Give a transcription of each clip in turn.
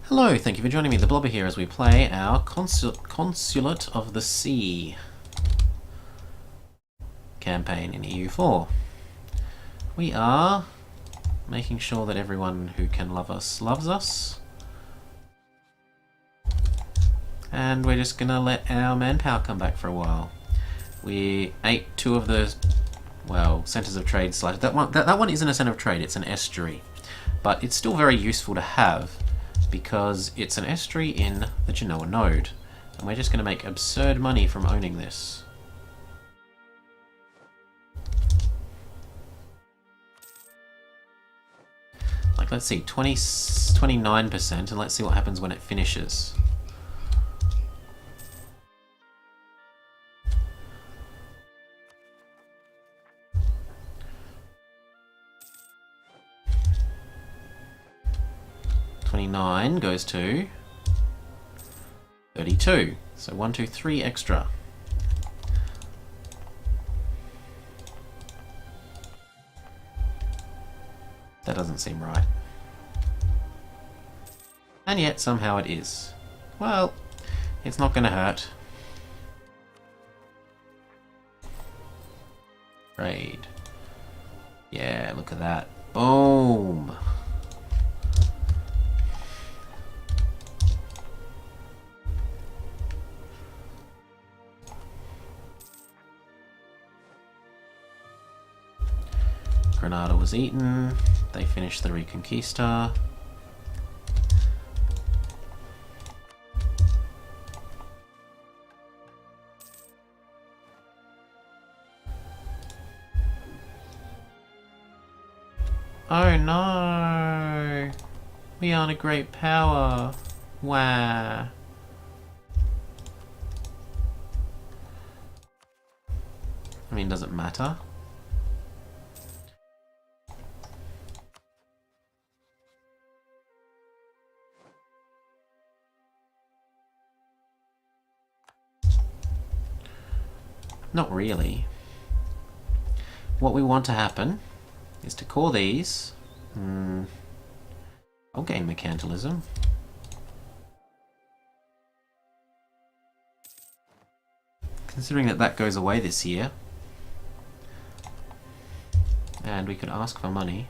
Hello, thank you for joining me, the Blobber here, as we play our Consulate of the Sea campaign in EU4. We are making sure that everyone who can love us loves us. And we're just going to let our manpower come back for a while. We ate two of the, well, centres of trade slash... That one isn't a centre of trade, it's an estuary. But it's still very useful to have, because it's an estuary in the Genoa node. And we're just going to make absurd money from owning this. Like, let's see, 29%, and let's see what happens when it finishes. $29 goes to 32. So 1, 2, 3 extra. That doesn't seem right. And yet somehow it is. Well, it's not going to hurt. Trade. Yeah, look at that. Boom! Granada was eaten. They finished the Reconquista. Oh no! We aren't a great power. Wow. I mean, does it matter? Not really. What we want to happen is to core these. I'll gain mercantilism. Considering that that goes away this year. And we could ask for money.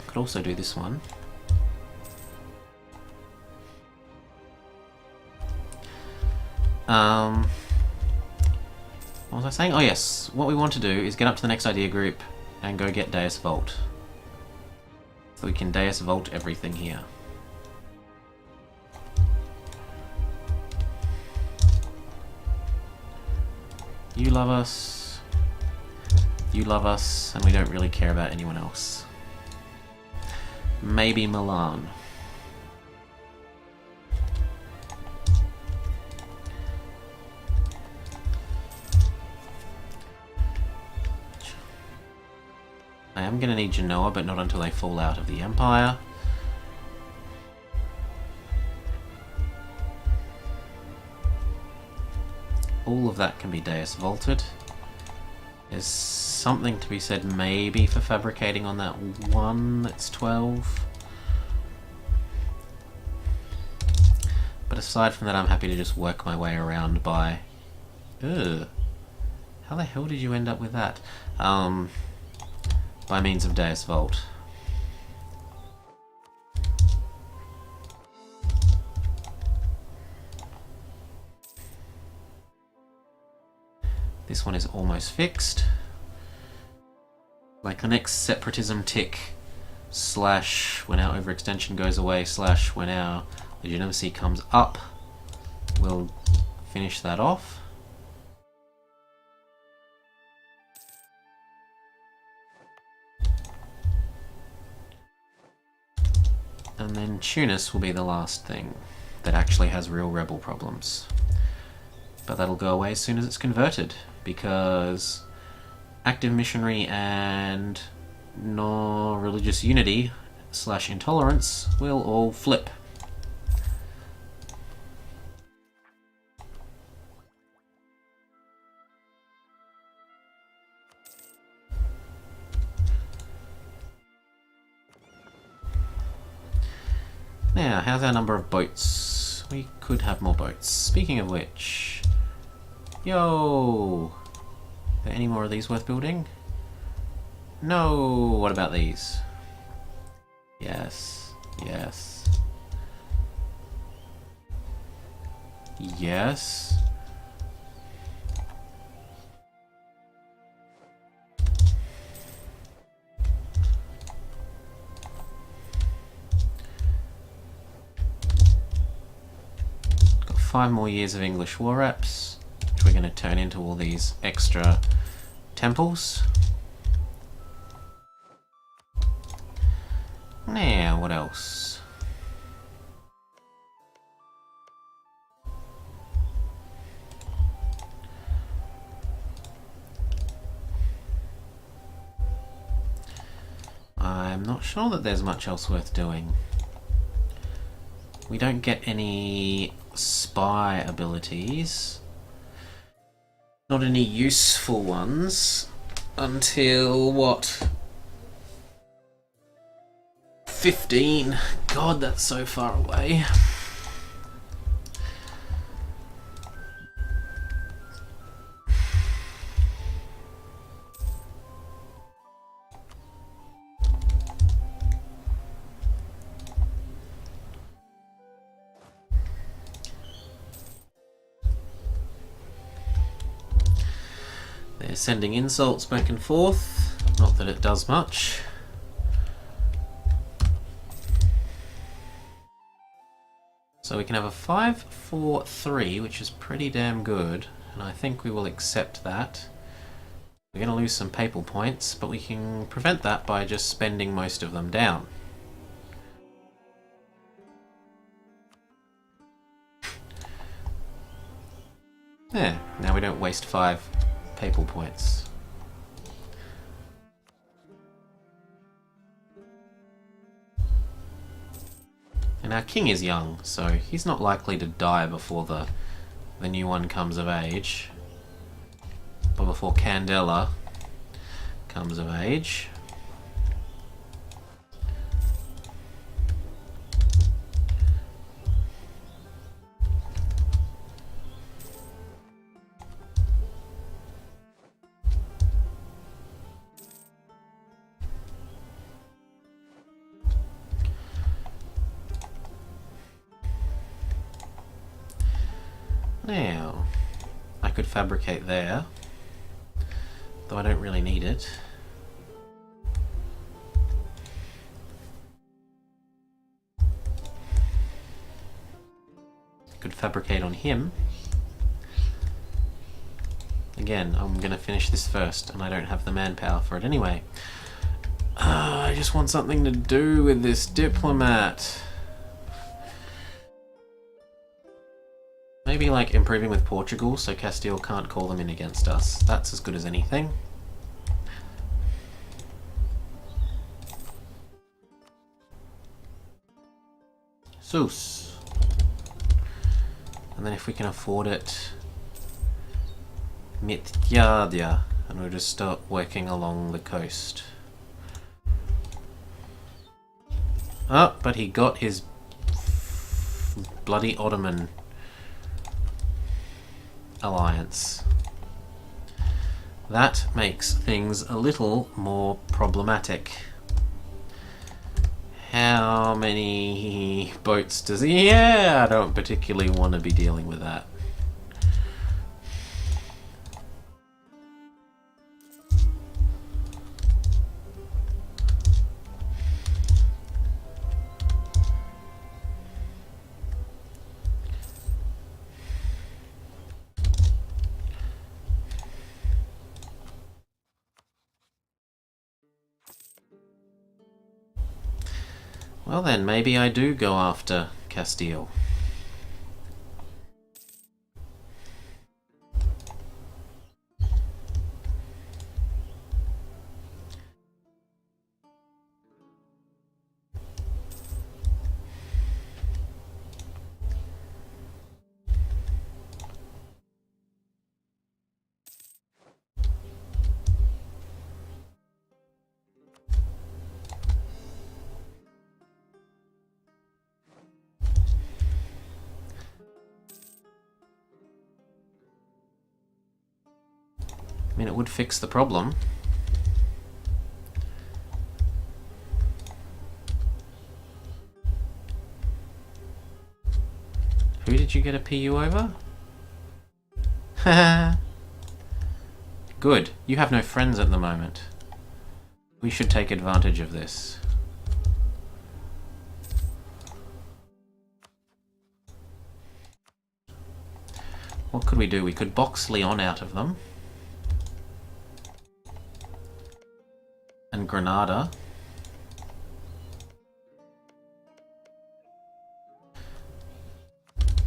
Could also do this one. What was I saying? Oh yes, what we want to do is get up to the next idea group and go get Deus Volt. So we can Deus Volt everything here. You love us, and we don't really care about anyone else. Maybe Milan. I am going to need Genoa, but not until they fall out of the Empire. All of that can be Deus Vaulted. There's something to be said maybe for fabricating on that one that's 12. But aside from that, I'm happy to just work my way around by... Ugh. How the hell did you end up with that? By means of Deus Volt. This one is almost fixed. Like the next separatism tick slash when our overextension goes away slash when our legitimacy comes up, we'll finish that off. And then Tunis will be the last thing that actually has real rebel problems. But that'll go away as soon as it's converted, because active missionary and non-religious unity slash intolerance will all flip. Now, how's our number of boats? We could have more boats. Speaking of which... Yo! Are there any more of these worth building? No! What about these? Yes. Yes. Yes. Got 5 more years of English war reps, which we're going to turn into all these extra temples. Now, what else? I'm not sure that there's much else worth doing. We don't get any spy abilities. Not any useful ones until what? 15. God, that's so far away. They're sending insults back and forth. Not that it does much. So we can have a 5-4-3, which is pretty damn good, and I think we will accept that. We're going to lose some papal points, but we can prevent that by just spending most of them down. There, now we don't waste 5 papal points. And our king is young, so he's not likely to die before the new one comes of age. But before Candela comes of age. Now, I could fabricate there, though I don't really need it. Could fabricate on him. Again, I'm going to finish this first, and I don't have the manpower for it anyway. I just want something to do with this diplomat. Maybe like improving with Portugal so Castile can't call them in against us. That's as good as anything. Sus. And then if we can afford it, Mityadia, and we'll just start working along the coast. Oh, but he got his bloody Ottoman alliance. That makes things a little more problematic. How many boats does he... Yeah, I don't particularly want to be dealing with that. Well then, maybe I do go after Castile. mean, it would fix the problem. Who did you get a PU over? Good. You have no friends at the moment. We should take advantage of this. What could we do? We could box Leon out of them. And Granada.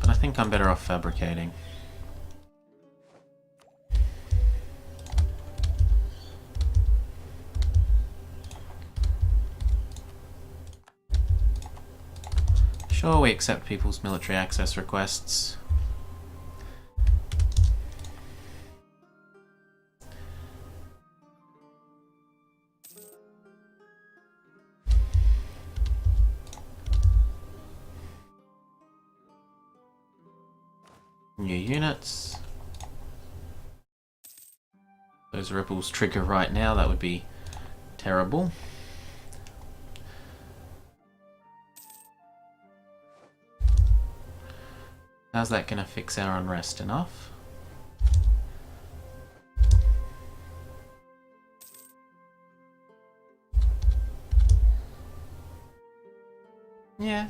But I think I'm better off fabricating. Sure, we accept people's military access requests. New units. Those ripples trigger right now, that would be terrible. How's that going to fix our unrest? Enough? Yeah.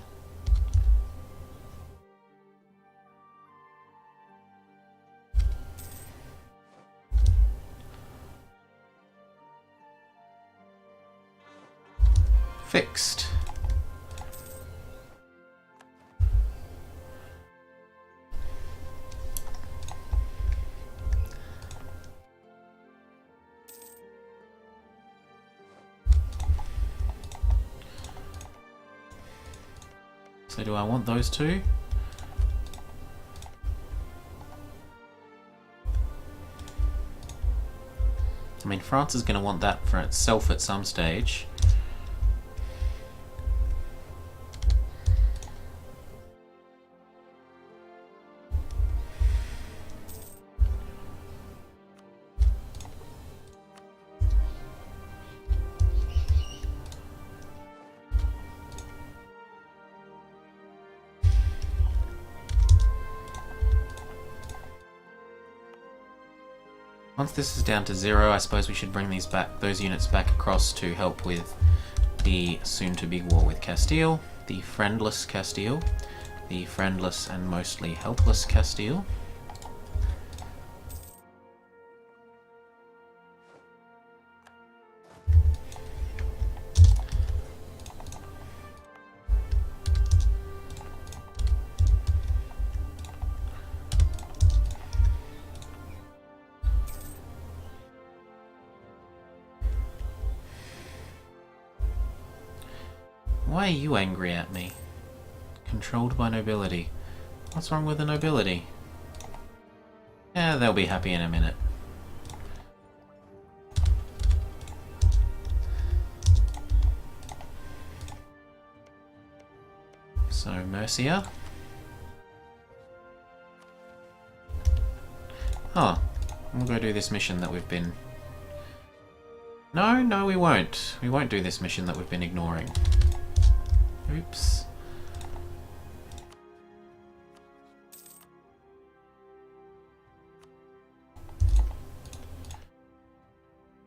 Fixed. So do I want those two? I mean, France is going to want that for itself at some stage. Once this is down to 0, I suppose we should bring those units back across to help with the soon-to-be war with Castile, the friendless Castile, the friendless and mostly helpless Castile. Why are you angry at me? Controlled by nobility. What's wrong with the nobility? Yeah, they'll be happy in a minute. So, Mercia. Oh, we'll go do this mission that we've been... No, we won't. We won't do this mission that we've been ignoring. Oops.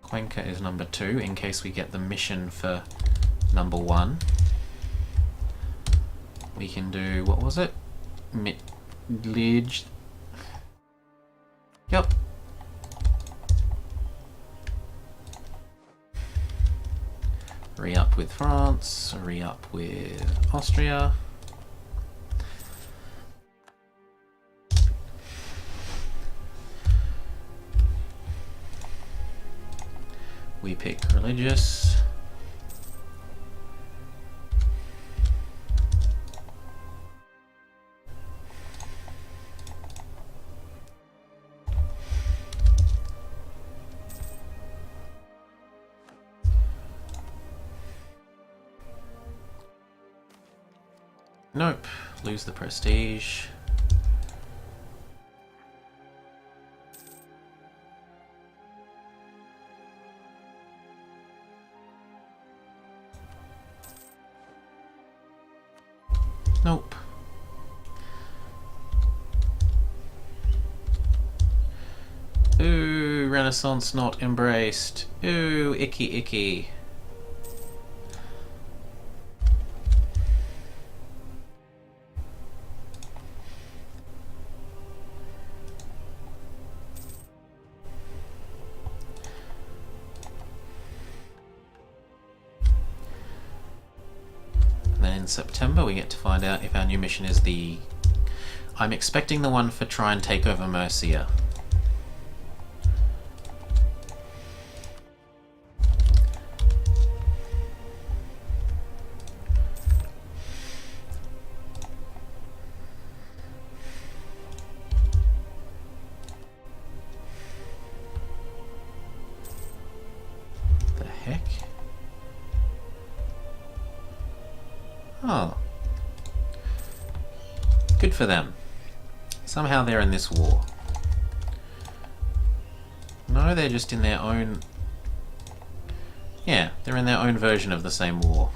Cuenca is number 2 in case we get the mission for number 1. We can do, what was it? Midlige. Yep. Re-up with France, re-up with Austria. We pick religious. Nope, lose the prestige. Renaissance not embraced. Ooh, icky icky. Then in September we get to find out if our new mission is the... I'm expecting the one for try and take over Mercia. The heck? Oh. Good for them. Somehow they're in this war. No, they're just in their own... Yeah, they're in their own version of the same war.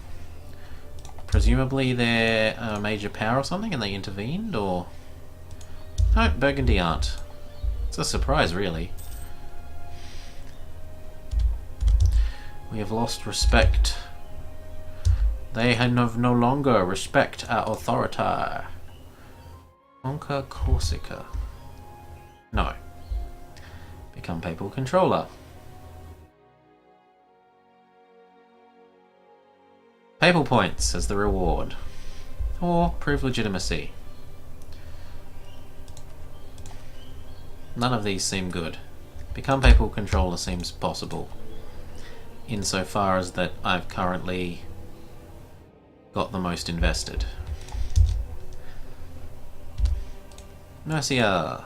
Presumably they're a major power or something and they intervened, or... No, Burgundy aren't. It's a surprise, really. We have lost respect. They have no longer respect our authority. Conquer Corsica. No. Become papal controller. Papal points as the reward. Or prove legitimacy. None of these seem good. Become papal controller seems possible. Insofar as that I've currently got the most invested. Mercia.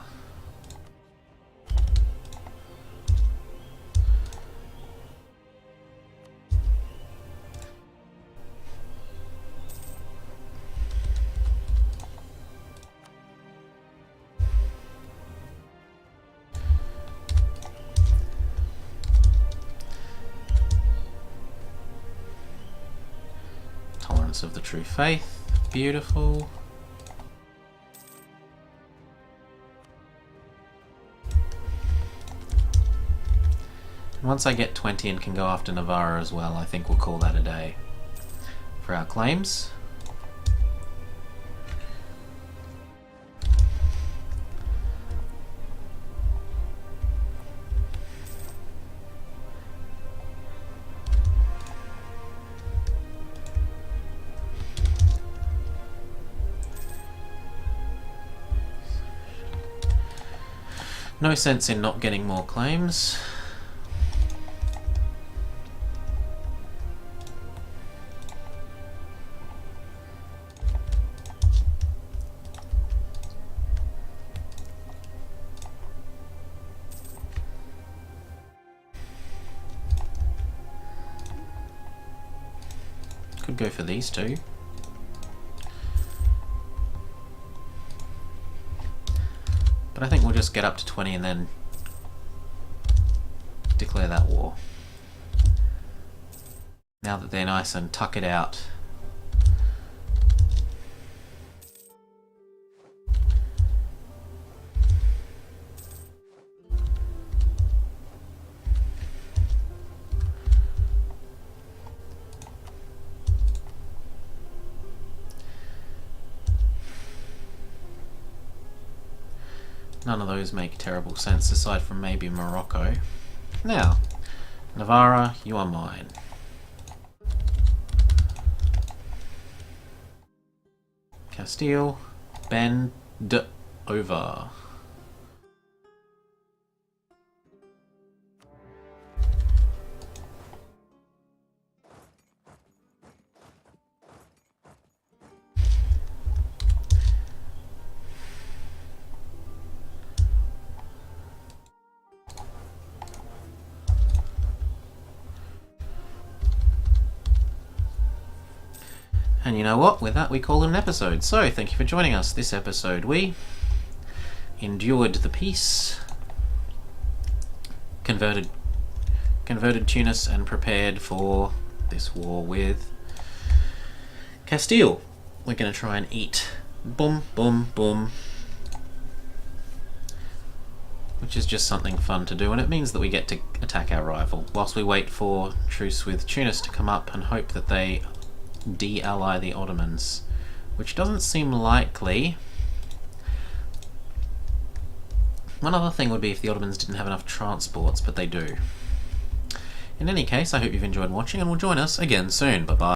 Tolerance of the true faith. Beautiful. Once I get 20 and can go after Navarra as well, I think we'll call that a day for our claims. No sense in not getting more claims. Could go for these two. But I think we'll just get up to 20 and then declare that war. Now that they're nice and tuck it out. None of those make terrible sense aside from maybe Morocco. Now, Navarra, you are mine. Castile, bend over. And you know what? With that, we call it an episode. So, thank you for joining us. This episode, we endured the peace, converted Tunis, and prepared for this war with Castile. We're going to try and eat. Boom, boom, boom. which is just something fun to do, and it means that we get to attack our rival, whilst we wait for truce with Tunis to come up and hope that they de-ally the Ottomans, which doesn't seem likely. One other thing would be if the Ottomans didn't have enough transports, but they do. In any case, I hope you've enjoyed watching and will join us again soon. Bye bye.